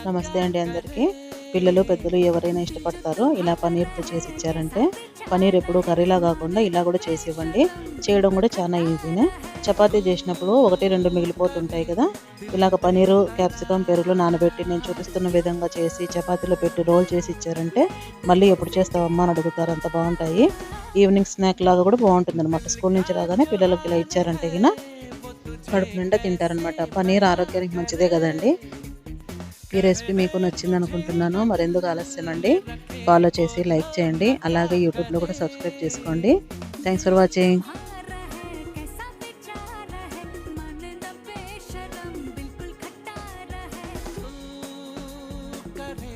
నమస్తే అండి అందరికీ. పిల్లలు పెద్దలు ఎవరైనా ఇష్టపడతారు ఇలా పన్నీర్తో చేసి ఇచ్చారంటే. పన్నీర్ ఎప్పుడు కర్రీలా కాకుండా ఇలా కూడా చేసి ఇవ్వండి. చేయడం కూడా చాలా ఈజీనే. చపాతీ చేసినప్పుడు 1, 2 మిగిలిపోతుంటాయి కదా. ఇలాగ పన్నీరు క్యాప్సికం పెరుగులో నానబెట్టి నేను చూపిస్తున్న విధంగా చేసి చపాతీలో పెట్టి రోల్ చేసి ఇచ్చారంటే మళ్ళీ ఎప్పుడు చేస్తావమ్మా అని అడుగుతారు. అంత బాగుంటాయి. ఈవినింగ్ స్నాక్ లాగా కూడా బాగుంటుంది అనమాట. స్కూల్ నుంచి రాగానే పిల్లలకి ఇలా ఇచ్చారంటే గిన కడుపు నిండా తింటారనమాట. పన్నీర్ ఆరోగ్యానికి మంచిదే కదండి. ఈ రెసిపీ మీకు నచ్చింది అనుకుంటున్నాను. మరెందుకు ఆలస్యం అండి, ఫాలో చేసి లైక్ చేయండి. అలాగే యూట్యూబ్లో కూడా సబ్స్క్రైబ్ చేసుకోండి. Thanks for watching. करे